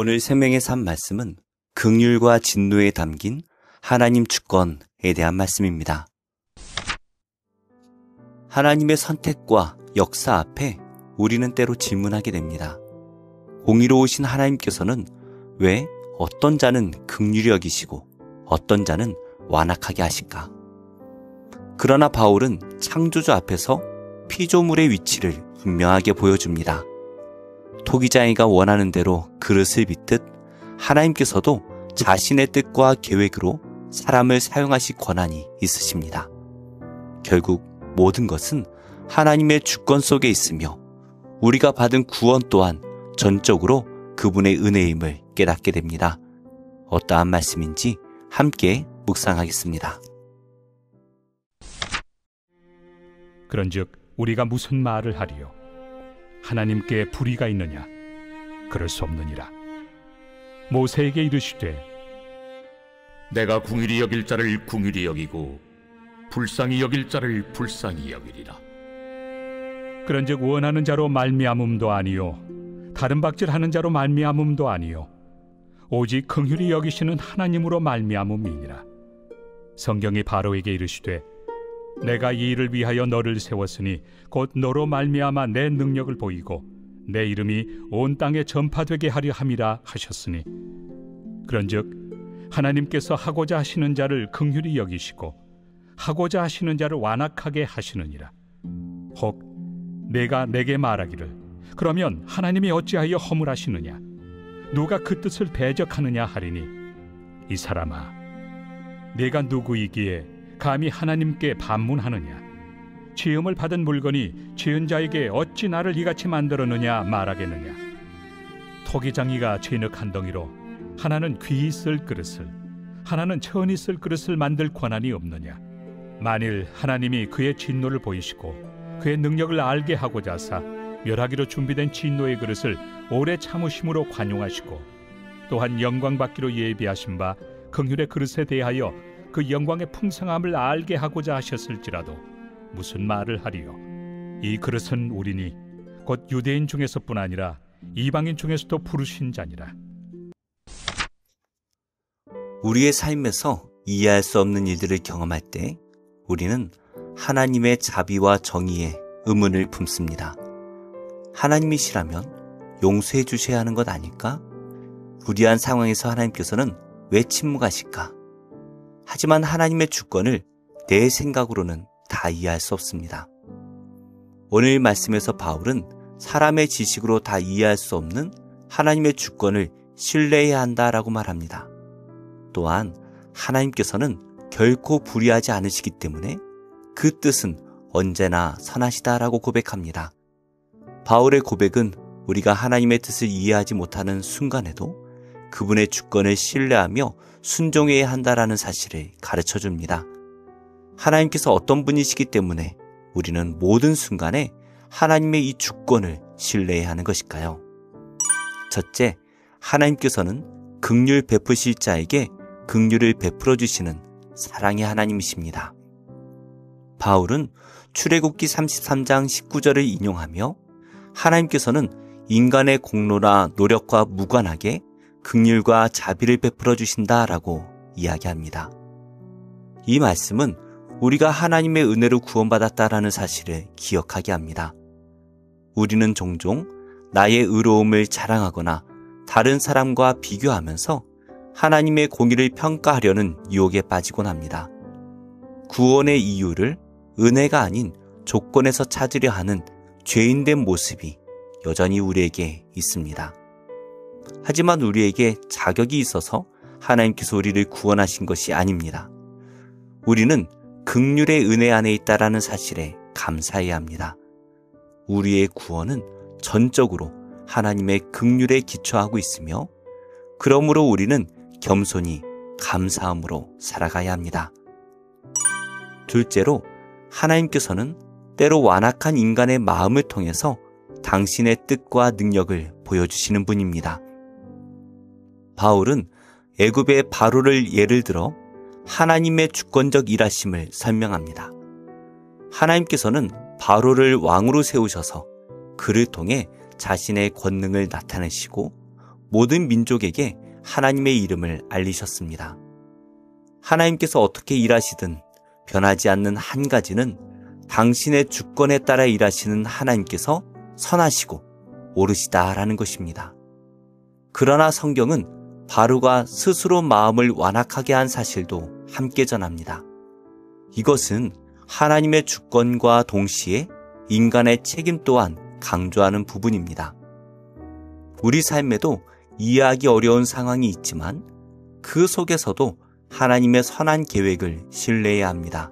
오늘 생명의 삶 말씀은 긍휼과 진노에 담긴 하나님 주권에 대한 말씀입니다. 하나님의 선택과 역사 앞에 우리는 때로 질문하게 됩니다. 공의로우신 하나님께서는 왜 어떤 자는 긍휼히 여기시고 어떤 자는 완악하게 하실까? 그러나 바울은 창조주 앞에서 피조물의 위치를 분명하게 보여줍니다. 토기장이가 원하는 대로 그릇을 빚듯 하나님께서도 자신의 뜻과 계획으로 사람을 사용하실 권한이 있으십니다. 결국 모든 것은 하나님의 주권 속에 있으며 우리가 받은 구원 또한 전적으로 그분의 은혜임을 깨닫게 됩니다. 어떠한 말씀인지 함께 묵상하겠습니다. 그런즉 우리가 무슨 말을 하리요? 하나님께 불의가 있느냐? 그럴 수 없느니라. 모세에게 이르시되 내가 궁휼히 여길 자를 궁휼히 여기고 불쌍히 여길 자를 불쌍히 여기리라. 그런즉 원하는 자로 말미암음도 아니요 다른 박질하는 자로 말미암음도 아니요 오직 긍휼히 여기시는 하나님으로 말미암음이니라. 성경이 바로에게 이르시되 내가 이 일을 위하여 너를 세웠으니 곧 너로 말미암아 내 능력을 보이고 내 이름이 온 땅에 전파되게 하려 함이라 하셨으니 그런즉 하나님께서 하고자 하시는 자를 긍휼히 여기시고 하고자 하시는 자를 완악하게 하시느니라. 혹 내가 내게 말하기를 그러면 하나님이 어찌하여 허물하시느냐? 누가 그 뜻을 대적하느냐 하리니 이 사람아 내가 누구이기에 감히 하나님께 반문하느냐? 지음을 받은 물건이 지은 자에게 어찌 나를 이같이 만들었느냐 말하겠느냐? 토기장이가 진흙 한 덩이로 하나는 귀히 쓸 그릇을 하나는 천히 쓸 그릇을 만들 권한이 없느냐? 만일 하나님이 그의 진노를 보이시고 그의 능력을 알게 하고자 하사 멸하기로 준비된 진노의 그릇을 오래 참으심으로 관용하시고 또한 영광 받기로 예비하신 바 긍휼의 그릇에 대하여 그 영광의 풍성함을 알게 하고자 하셨을지라도 무슨 말을 하리요? 이 그릇은 우리니 곧 유대인 중에서뿐 아니라 이방인 중에서도 부르신 자니라. 우리의 삶에서 이해할 수 없는 일들을 경험할 때 우리는 하나님의 자비와 정의에 의문을 품습니다. 하나님이시라면 용서해 주셔야 하는 것 아닐까? 불의한 상황에서 하나님께서는 왜 침묵하실까? 하지만 하나님의 주권을 내 생각으로는 다 이해할 수 없습니다. 오늘 말씀에서 바울은 사람의 지식으로 다 이해할 수 없는 하나님의 주권을 신뢰해야 한다라고 말합니다. 또한 하나님께서는 결코 불의하지 않으시기 때문에 그 뜻은 언제나 선하시다라고 고백합니다. 바울의 고백은 우리가 하나님의 뜻을 이해하지 못하는 순간에도 그분의 주권을 신뢰하며 순종해야 한다라는 사실을 가르쳐줍니다. 하나님께서 어떤 분이시기 때문에 우리는 모든 순간에 하나님의 이 주권을 신뢰해야 하는 것일까요? 첫째, 하나님께서는 긍휼 베푸실 자에게 긍휼을 베풀어 주시는 사랑의 하나님이십니다. 바울은 출애굽기 33장 19절을 인용하며 하나님께서는 인간의 공로나 노력과 무관하게 긍휼과 자비를 베풀어 주신다라고 이야기합니다. 이 말씀은 우리가 하나님의 은혜로 구원받았다라는 사실을 기억하게 합니다. 우리는 종종 나의 의로움을 자랑하거나 다른 사람과 비교하면서 하나님의 공의를 평가하려는 유혹에 빠지곤 합니다. 구원의 이유를 은혜가 아닌 조건에서 찾으려 하는 죄인된 모습이 여전히 우리에게 있습니다. 하지만 우리에게 자격이 있어서 하나님께서 우리를 구원하신 것이 아닙니다. 우리는 긍휼의 은혜 안에 있다라는 사실에 감사해야 합니다. 우리의 구원은 전적으로 하나님의 긍휼에 기초하고 있으며 그러므로 우리는 겸손히 감사함으로 살아가야 합니다. 둘째로 하나님께서는 때로 완악한 인간의 마음을 통해서 당신의 뜻과 능력을 보여주시는 분입니다. 바울은 애굽의 바로를 예를 들어 하나님의 주권적 일하심을 설명합니다. 하나님께서는 바로를 왕으로 세우셔서 그를 통해 자신의 권능을 나타내시고 모든 민족에게 하나님의 이름을 알리셨습니다. 하나님께서 어떻게 일하시든 변하지 않는 한 가지는 당신의 주권에 따라 일하시는 하나님께서 선하시고 옳으시다라는 것입니다. 그러나 성경은 바로가 스스로 마음을 완악하게 한 사실도 함께 전합니다. 이것은 하나님의 주권과 동시에 인간의 책임 또한 강조하는 부분입니다. 우리 삶에도 이해하기 어려운 상황이 있지만 그 속에서도 하나님의 선한 계획을 신뢰해야 합니다.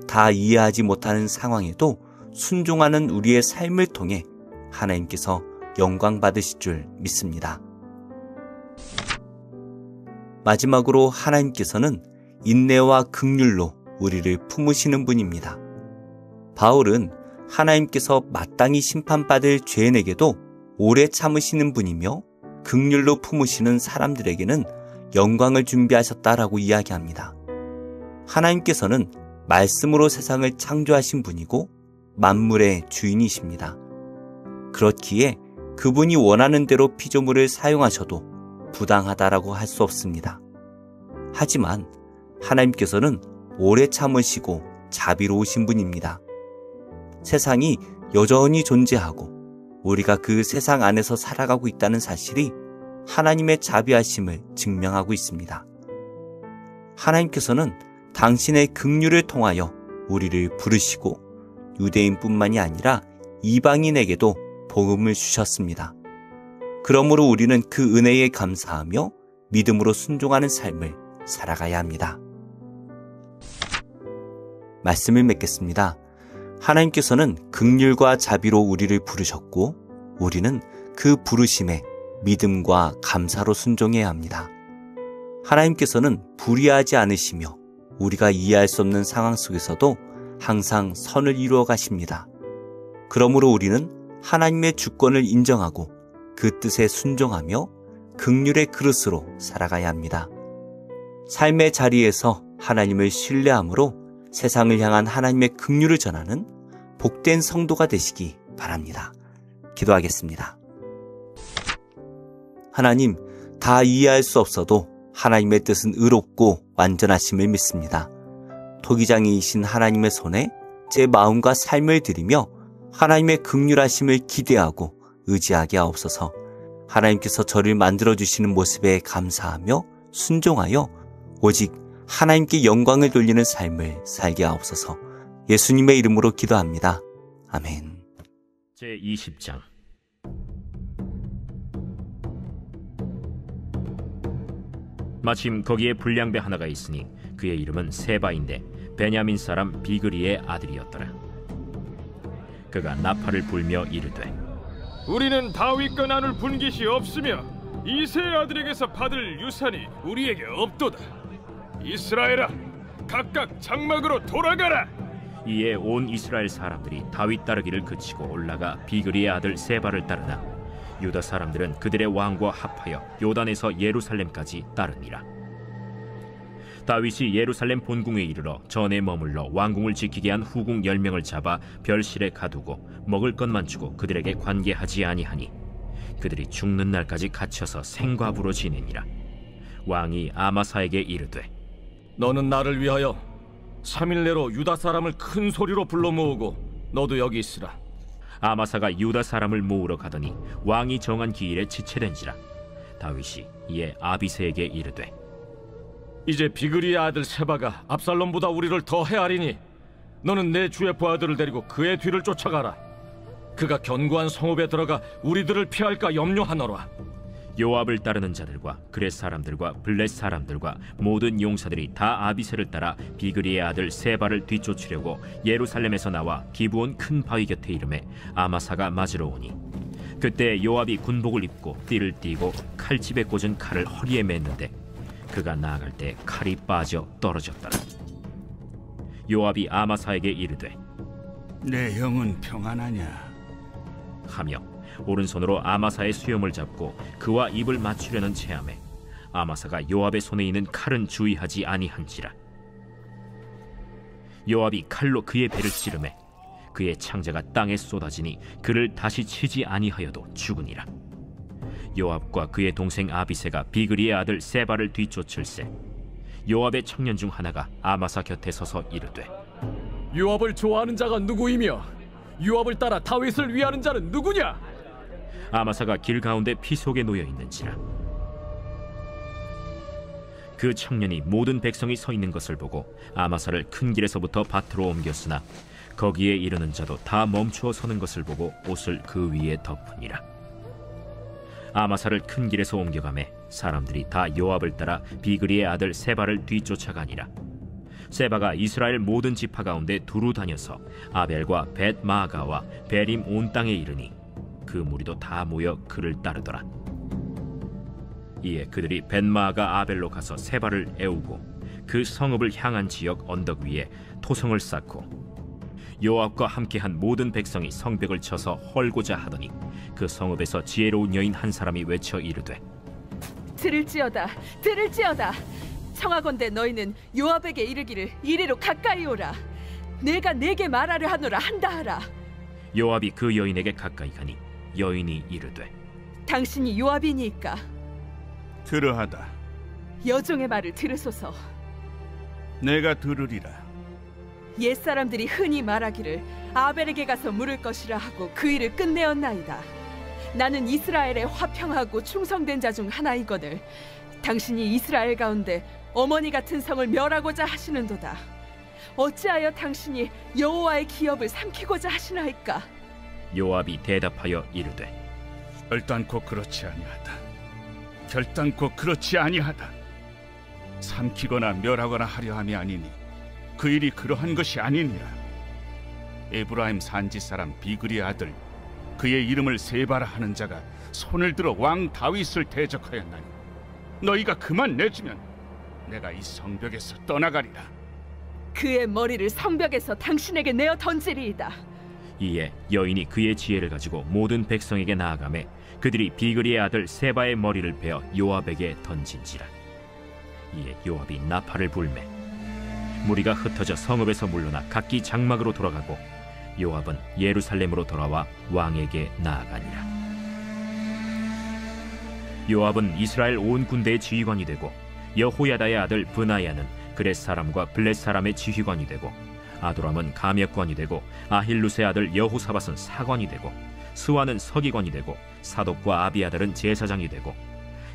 다 이해하지 못하는 상황에도 순종하는 우리의 삶을 통해 하나님께서 영광 받으실 줄 믿습니다. 마지막으로 하나님께서는 인내와 긍휼로 우리를 품으시는 분입니다. 바울은 하나님께서 마땅히 심판받을 죄인에게도 오래 참으시는 분이며 긍휼로 품으시는 사람들에게는 영광을 준비하셨다라고 이야기합니다. 하나님께서는 말씀으로 세상을 창조하신 분이고 만물의 주인이십니다. 그렇기에 그분이 원하는 대로 피조물을 사용하셔도 부당하다라고 할 수 없습니다. 하지만 하나님께서는 오래 참으시고 자비로우신 분입니다. 세상이 여전히 존재하고 우리가 그 세상 안에서 살아가고 있다는 사실이 하나님의 자비하심을 증명하고 있습니다. 하나님께서는 당신의 긍휼을 통하여 우리를 부르시고 유대인뿐만이 아니라 이방인에게도 복음을 주셨습니다. 그러므로 우리는 그 은혜에 감사하며 믿음으로 순종하는 삶을 살아가야 합니다. 말씀을 맺겠습니다. 하나님께서는 긍휼과 자비로 우리를 부르셨고 우리는 그 부르심에 믿음과 감사로 순종해야 합니다. 하나님께서는 불의하지 않으시며 우리가 이해할 수 없는 상황 속에서도 항상 선을 이루어 가십니다. 그러므로 우리는 하나님의 주권을 인정하고 그 뜻에 순종하며 긍휼의 그릇으로 살아가야 합니다. 삶의 자리에서 하나님을 신뢰함으로 세상을 향한 하나님의 긍휼을 전하는 복된 성도가 되시기 바랍니다. 기도하겠습니다. 하나님, 다 이해할 수 없어도 하나님의 뜻은 의롭고 완전하심을 믿습니다. 토기장이이신 하나님의 손에 제 마음과 삶을 드리며 하나님의 긍휼하심을 기대하고 의지하게 하옵소서. 하나님께서 저를 만들어주시는 모습에 감사하며 순종하여 오직 하나님께 영광을 돌리는 삶을 살게 하옵소서. 예수님의 이름으로 기도합니다. 아멘. 제20장 마침 거기에 불량배 하나가 있으니 그의 이름은 세바인데 베냐민 사람 비그리의 아들이었더라. 그가 나팔을 불며 이르되 우리는 다윗과 나눌 분깃이 없으며 이새의 아들에게서 받을 유산이 우리에게 없도다. 이스라엘아, 각각 장막으로 돌아가라. 이에 온 이스라엘 사람들이 다윗 따르기를 그치고 올라가 비그리의 아들 세바를 따르나 유다 사람들은 그들의 왕과 합하여 요단에서 예루살렘까지 따르니라. 다윗이 예루살렘 본궁에 이르러 전에 머물러 왕궁을 지키게 한 후궁 10명을 잡아 별실에 가두고 먹을 것만 주고 그들에게 관계하지 아니하니 그들이 죽는 날까지 갇혀서 생과부로 지내니라. 왕이 아마사에게 이르되 너는 나를 위하여 3일 내로 유다 사람을 큰 소리로 불러 모으고 너도 여기 있으라. 아마사가 유다 사람을 모으러 가더니 왕이 정한 기일에 지체된지라. 다윗이 이에 아비새에게 이르되 이제 비그리의 아들 세바가 압살롬보다 우리를 더 헤아리니 너는 내 주의 부하들을 데리고 그의 뒤를 쫓아가라. 그가 견고한 성읍에 들어가 우리들을 피할까 염려하노라. 요압을 따르는 자들과 그렛 사람들과 블렛 사람들과 모든 용사들이 다 아비새를 따라 비그리의 아들 세바를 뒤쫓으려고 예루살렘에서 나와 기브온 큰 바위 곁에 이르매 아마사가 맞으러 오니 그때 요압이 군복을 입고 띠를 띠고 칼집에 꽂은 칼을 허리에 맸는데 그가 나아갈 때 칼이 빠져 떨어졌더라. 요압이 아마사에게 이르되 내 형은 평안하냐 하며 오른손으로 아마사의 수염을 잡고 그와 입을 맞추려는 체함에 아마사가 요압의 손에 있는 칼은 주의하지 아니한지라. 요압이 칼로 그의 배를 찌르매 그의 창자가 땅에 쏟아지니 그를 다시 치지 아니하여도 죽으니라. 요압과 그의 동생 아비새가 비그리의 아들 세바를 뒤쫓을세. 요압의 청년 중 하나가 아마사 곁에 서서 이르되, 요압을 좋아하는 자가 누구이며 요압을 따라 다윗을 위하는 자는 누구냐? 아마사가 길 가운데 피 속에 놓여 있는지라. 그 청년이 모든 백성이 서 있는 것을 보고 아마사를 큰 길에서부터 밭으로 옮겼으나 거기에 이르는 자도 다 멈추어 서는 것을 보고 옷을 그 위에 덮으니라. 아마사를 큰 길에서 옮겨가매 사람들이 다 요압을 따라 비그리의 아들 세바를 뒤쫓아가니라. 세바가 이스라엘 모든 지파 가운데 두루 다녀서 아벨과 벳마아가와 베림 온 땅에 이르니 그 무리도 다 모여 그를 따르더라. 이에 그들이 벳마아가 아벨로 가서 세바를 애우고 그 성읍을 향한 지역 언덕 위에 토성을 쌓고 요압과 함께한 모든 백성이 성벽을 쳐서 헐고자 하더니 그 성읍에서 지혜로운 여인 한 사람이 외쳐 이르되, 들을지어다, 들을지어다. 청하건대 너희는 요압에게 이르기를 이리로 가까이 오라. 내가 내게 말하려 하노라 한다 하라. 요압이 그 여인에게 가까이 가니 여인이 이르되, 당신이 요압이니까 그러하다. 여종의 말을 들으소서. 내가 들으리라. 옛사람들이 흔히 말하기를 아벨에게 가서 물을 것이라 하고 그 일을 끝내었나이다. 나는 이스라엘의 화평하고 충성된 자 중 하나이거늘 당신이 이스라엘 가운데 어머니 같은 성을 멸하고자 하시는도다. 어찌하여 당신이 여호와의 기업을 삼키고자 하시나이까? 요압이 대답하여 이르되, 결단코 그렇지 아니하다. 결단코 그렇지 아니하다. 삼키거나 멸하거나 하려 함이 아니니 그 일이 그러한 것이 아니니라. 에브라임 산지 사람 비그리의 아들 그의 이름을 세바라 하는 자가 손을 들어 왕 다윗을 대적하였나니 너희가 그만 내주면 내가 이 성벽에서 떠나가리라. 그의 머리를 성벽에서 당신에게 내어 던지리이다. 이에 여인이 그의 지혜를 가지고 모든 백성에게 나아가매 그들이 비그리의 아들 세바의 머리를 베어 요압에게 던진지라. 이에 요압이 나팔을 불매 무리가 흩어져 성읍에서 물러나 각기 장막으로 돌아가고 요압은 예루살렘으로 돌아와 왕에게 나아가니라. 요압은 이스라엘 온 군대의 지휘관이 되고 여호야다의 아들 브나야는 그렛 사람과 블렛 사람의 지휘관이 되고 아도람은 감역관이 되고 아힐루스의 아들 여호사밧은 사관이 되고 스와는 서기관이 되고 사독과 아비아달은 제사장이 되고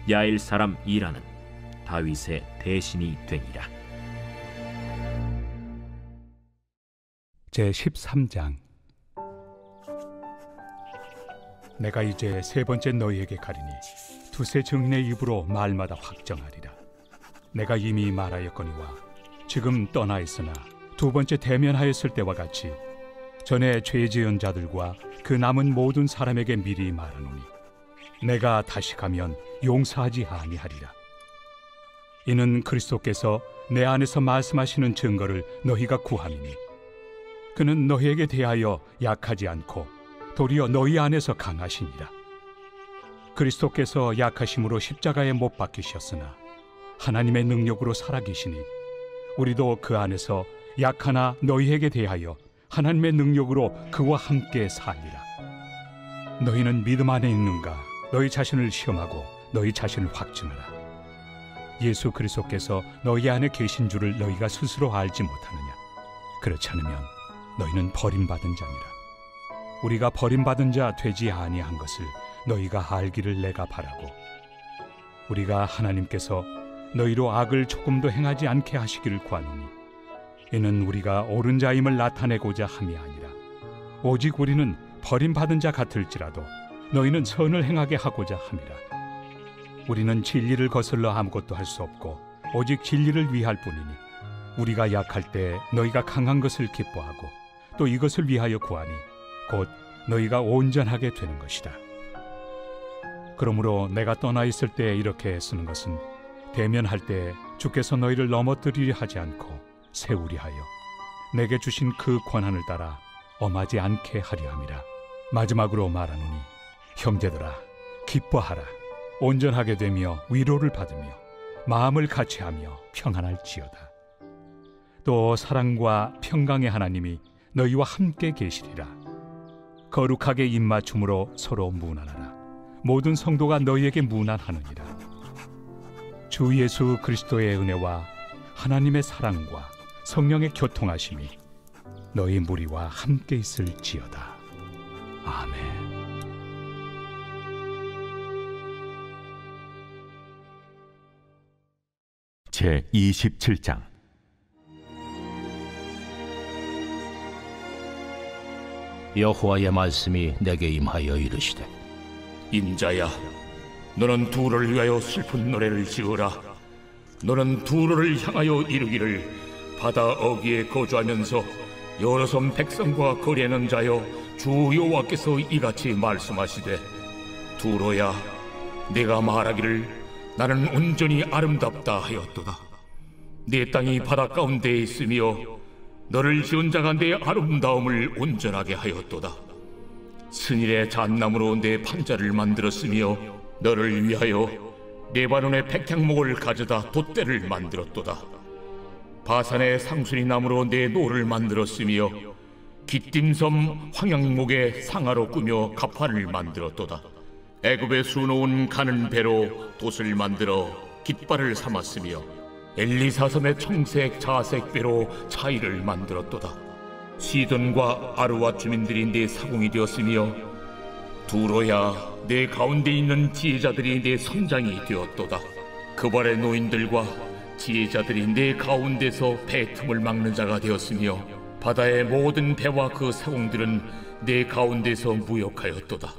야일 사람 이라는 다윗의 대신이 되니라. 제13장. 내가 이제 세 번째 너희에게 가리니 두세 증인의 입으로 말마다 확정하리라. 내가 이미 말하였거니와 지금 떠나 있으나 두 번째 대면하였을 때와 같이 전에 죄 지은 자들과 그 남은 모든 사람에게 미리 말하노니 내가 다시 가면 용서하지 아니하리라. 이는 그리스도께서 내 안에서 말씀하시는 증거를 너희가 구함이니 그는 너희에게 대하여 약하지 않고 도리어 너희 안에서 강하시니라. 그리스도께서 약하심으로 십자가에 못 박히셨으나 하나님의 능력으로 살아계시니 우리도 그 안에서 약하나 너희에게 대하여 하나님의 능력으로 그와 함께 살리라. 너희는 믿음 안에 있는가? 너희 자신을 시험하고 너희 자신을 확증하라. 예수 그리스도께서 너희 안에 계신 줄을 너희가 스스로 알지 못하느냐? 그렇지 않으면 너희는 버림받은 자니라. 우리가 버림받은 자 되지 아니한 것을 너희가 알기를 내가 바라고 우리가 하나님께서 너희로 악을 조금도 행하지 않게 하시기를 구하노니 이는 우리가 옳은 자임을 나타내고자 함이 아니라 오직 우리는 버림받은 자 같을지라도 너희는 선을 행하게 하고자 함이라. 우리는 진리를 거슬러 아무것도 할 수 없고 오직 진리를 위할 뿐이니 우리가 약할 때 너희가 강한 것을 기뻐하고 또 이것을 위하여 구하니 곧 너희가 온전하게 되는 것이다. 그러므로 내가 떠나 있을 때 이렇게 쓰는 것은 대면할 때 주께서 너희를 넘어뜨리려 하지 않고 세우리 하여 내게 주신 그 권한을 따라 엄하지 않게 하려 함이라. 마지막으로 말하노니 형제들아 기뻐하라. 온전하게 되며 위로를 받으며 마음을 같이하며 평안할지어다. 또 사랑과 평강의 하나님이 너희와 함께 계시리라. 거룩하게 입맞춤으로 서로 무난하라. 모든 성도가 너희에게 문안하느니라. 주 예수 그리스도의 은혜와 하나님의 사랑과 성령의 교통하심이 너희 무리와 함께 있을지어다. 아멘. 제 27장. 여호와의 말씀이 내게 임하여 이르시되, 인자야, 너는 두로를 위하여 슬픈 노래를 지으라. 너는 두로를 향하여 이르기를, 바다 어귀에 거주하면서 여러 섬 백성과 거래하는 자여, 주 여호와께서 이같이 말씀하시되, 두로야, 내가 말하기를 나는 온전히 아름답다 하였도다. 내 땅이 바다 가운데에 있으며 너를 지은 자가 내 아름다움을 온전하게 하였도다. 스닐의 잣나무로 내 판자를 만들었으며 너를 위하여 레바논의 백향목을 가져다 돛대를 만들었도다. 바산의 상수리 나무로 내 노를 만들었으며 기띔섬 황양목의 상아로 꾸며 갑판을 만들었도다. 애굽에 수놓은 가는 배로 돛을 만들어 깃발을 삼았으며 엘리사섬의 청색 자색 배로 차이를 만들었도다. 시돈과 아르와 주민들이 내 사공이 되었으며 두로야, 내 가운데 있는 지혜자들이 내 선장이 되었도다. 그발의 노인들과 지혜자들이 내 가운데서 배 틈을 막는 자가 되었으며 바다의 모든 배와 그 사공들은 내 가운데서 무역하였도다.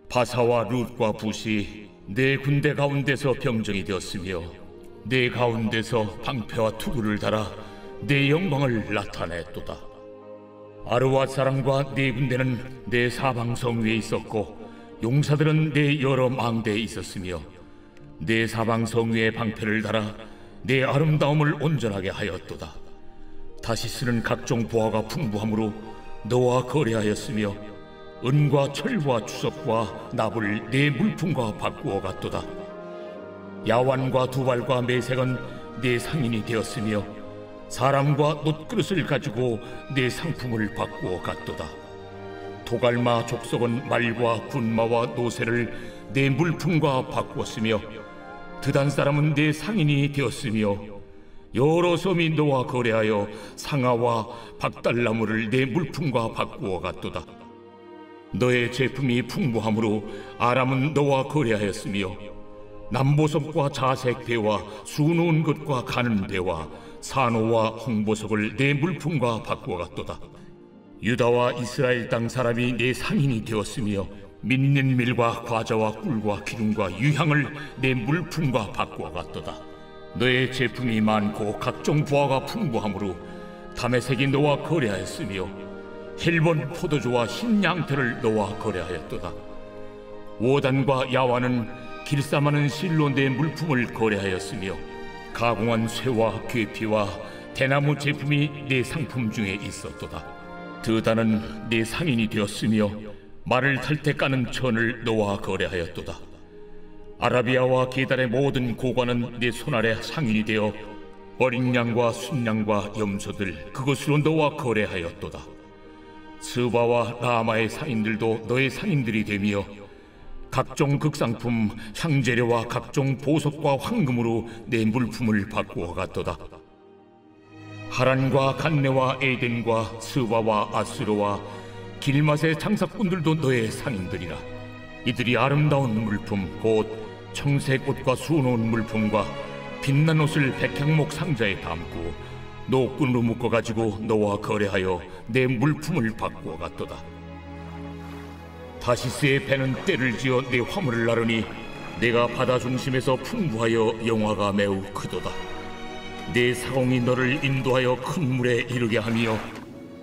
바사와 룻과 붓이 내 군대 가운데서 병정이 되었으며 내 가운데서 방패와 투구를 달아 내 영광을 나타냈도다. 아르와 사람과 내 군대는 내 사방성 위에 있었고 용사들은 내 여러 망대에 있었으며 내 사방성 위에 방패를 달아 내 아름다움을 온전하게 하였도다. 다시스는 각종 보화가 풍부함으로 너와 거래하였으며 은과 철과 주석과 납을 내 물품과 바꾸어 갔도다. 야완과 두발과 메색은 내 상인이 되었으며 사람과 놋그릇을 가지고 내 상품을 바꾸어 갔도다. 도갈마 족속은 말과 군마와 노새를 내 물품과 바꾸었으며 드단 사람은 내 상인이 되었으며 여러 섬이 너와 거래하여 상아와 박달나무를 내 물품과 바꾸어 갔도다. 너의 제품이 풍부함으로 아람은 너와 거래하였으며 남보석과 자색 배와 수놓은 것과 가는 배와 산호와 홍보석을 내 물품과 바꾸어 갔도다. 유다와 이스라엘 땅 사람이 내 상인이 되었으며 믿는 밀과 과자와 꿀과 기름과 유향을 내 물품과 바꾸어 갔도다. 너의 제품이 많고 각종 보화가 풍부함으로 다메섹이 너와 거래하였으며 헬본 포도주와 흰 양털을 너와 거래하였도다. 오단과 야완은 길쌈하는 실로 내 물품을 거래하였으며 가공한 쇠와 괴피와 대나무 제품이 내 상품 중에 있었도다. 드단은 내 상인이 되었으며 말을 탈 때 까는 천을 너와 거래하였도다. 아라비아와 게달의 모든 고관은 내 손아래 상인이 되어 어린 양과 순양과 염소들 그것으로 너와 거래하였도다. 스바와 라마의 상인들도 너의 상인들이 되며 각종 극상품 향재료와 각종 보석과 황금으로 내 물품을 바꾸어 갔도다. 하란과 간네와 에덴과 스바와 아스로와 길맛의 장사꾼들도 너의 상인들이라. 이들이 아름다운 물품 곧 청색 옷과 수놓은 물품과 빛난 옷을 백향목 상자에 담고 노끈으로 묶어가지고 너와 거래하여 내 물품을 바꾸어 갔도다. 다시스의 배는 때를 지어 내 화물을 나르니 내가 바다 중심에서 풍부하여 영화가 매우 크도다. 내 사공이 너를 인도하여 큰 물에 이르게 하며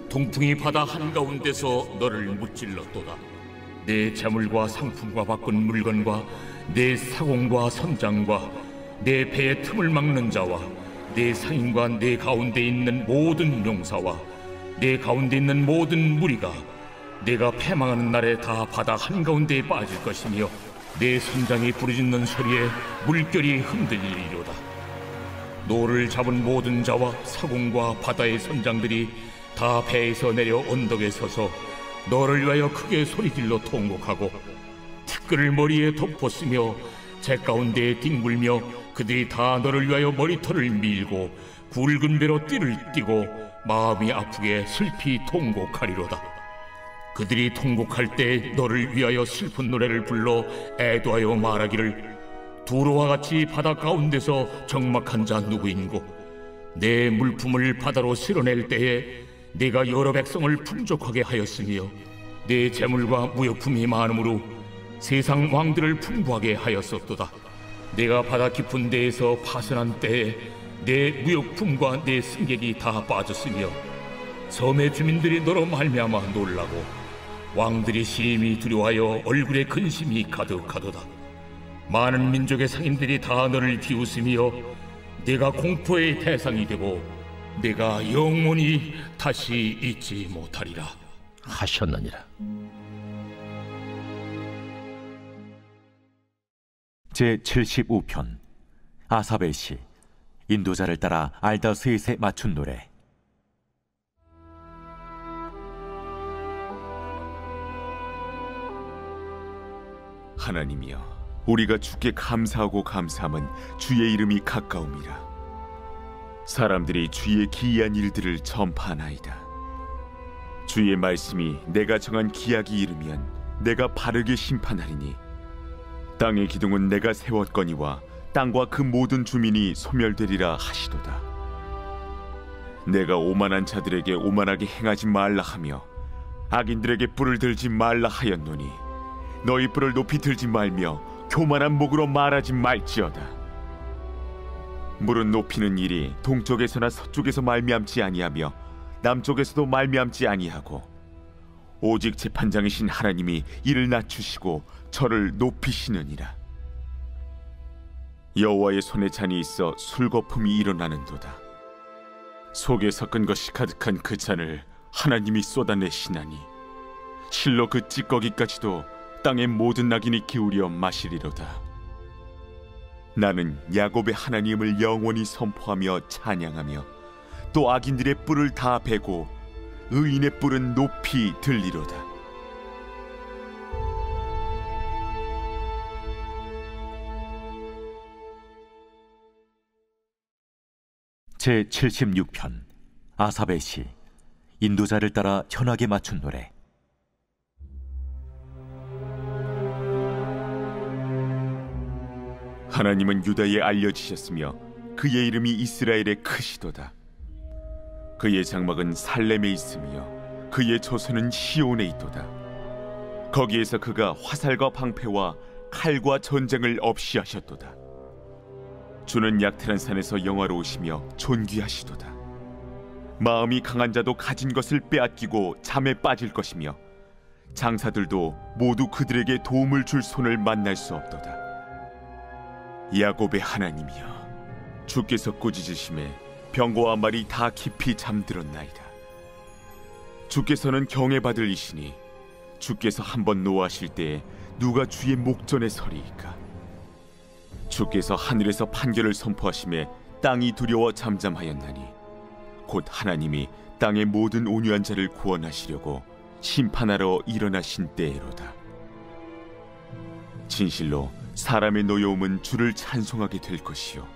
동풍이 바다 한가운데서 너를 무찔렀도다. 내 재물과 상품과 바꾼 물건과 내 사공과 선장과 내 배의 틈을 막는 자와 내 상인과 내 가운데 있는 모든 용사와 내 가운데 있는 모든 무리가 내가 패망하는 날에 다 바다 한가운데에 빠질 것이며 내 선장이 부르짖는 소리에 물결이 흔들리리로다. 노를 잡은 모든 자와 사공과 바다의 선장들이 다 배에서 내려 언덕에 서서 너를 위하여 크게 소리질러 통곡하고 끈을 머리에 덮었으며 제 가운데에 뒹굴며 그들이 다 너를 위하여 머리털을 밀고 굵은 배로 띠를 띠고 마음이 아프게 슬피 통곡하리로다. 그들이 통곡할 때 너를 위하여 슬픈 노래를 불러 애도하여 말하기를 두로와 같이 바다 가운데서 적막한 자 누구인고 내 물품을 바다로 실어낼 때에 네가 여러 백성을 풍족하게 하였으며 내 재물과 무역품이 많으므로 세상 왕들을 풍부하게 하였었도다. 내가 바다 깊은 데에서 파선한 때에 내 무역품과 내 승객이 다 빠졌으며 섬의 주민들이 너로 말미암아 놀라고 왕들이 심히 두려워하여 얼굴에 근심이 가득하도다. 많은 민족의 상인들이 다 너를 비웃으며 네가 공포의 대상이 되고 내가 영원히 다시 잊지 못하리라 하셨느니라. 제75편 아사벨 시 인도자를 따라 알다스잇에 맞춘 노래. 하나님이여, 우리가 주께 감사하고 감사함은 주의 이름이 가까움이라. 사람들이 주의 기이한 일들을 전파하나이다. 주의 말씀이 내가 정한 기약이 이르면 내가 바르게 심판하리니 땅의 기둥은 내가 세웠거니와 땅과 그 모든 주민이 소멸되리라 하시도다. 내가 오만한 자들에게 오만하게 행하지 말라 하며 악인들에게 뿔을 들지 말라 하였노니 너희 뿔을 높이 들지 말며 교만한 목으로 말하지 말지어다. 물은 높이는 일이 동쪽에서나 서쪽에서 말미암지 아니하며 남쪽에서도 말미암지 아니하고 오직 재판장이신 하나님이 이를 낮추시고 저를 높이시느니라. 여호와의 손에 잔이 있어 술거품이 일어나는도다. 속에 섞은 것이 가득한 그 잔을 하나님이 쏟아내시나니 실로 그 찌꺼기까지도 땅의 모든 낙인이 기울여 마시리로다. 나는 야곱의 하나님을 영원히 선포하며 찬양하며 또 악인들의 뿔을 다 베고 의인의 뿔은 높이 들리로다. 제76편 아사벨 시 인도자를 따라 현악에 맞춘 노래. 하나님은 유다에 알려지셨으며 그의 이름이 이스라엘에 크시도다. 그의 장막은 살렘에 있으며 그의 조소는 시온에 있도다. 거기에서 그가 화살과 방패와 칼과 전쟁을 없이 하셨도다. 주는 약탈한 산에서 영화로우시며 존귀하시도다. 마음이 강한 자도 가진 것을 빼앗기고 잠에 빠질 것이며 장사들도 모두 그들에게 도움을 줄 손을 만날 수 없도다. 야곱의 하나님이여, 주께서 꾸짖으심에 병거와 말이 다 깊이 잠들었나이다. 주께서는 경외받을 이시니 주께서 한번 노하실 때에 누가 주의 목전에 서리이까. 주께서 하늘에서 판결을 선포하심에 땅이 두려워 잠잠하였나니 곧 하나님이 땅의 모든 온유한 자를 구원하시려고 심판하러 일어나신 때에로다. 진실로 사람의 노여움은 주를 찬송하게 될 것이요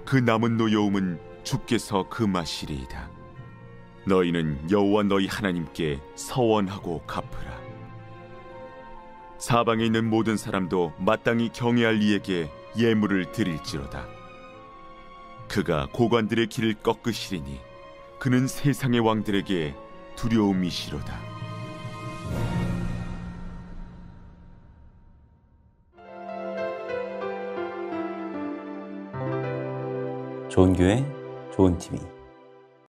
그 남은 노여움은 주께서 금하시리이다. 너희는 여호와 너희 하나님께 서원하고 갚으라. 사방에 있는 모든 사람도 마땅히 경외할 이에게 예물을 드릴지로다. 그가 고관들의 길을 꺾으시리니 그는 세상의 왕들에게 두려움이시로다. 좋은 교회, 좋은 TV.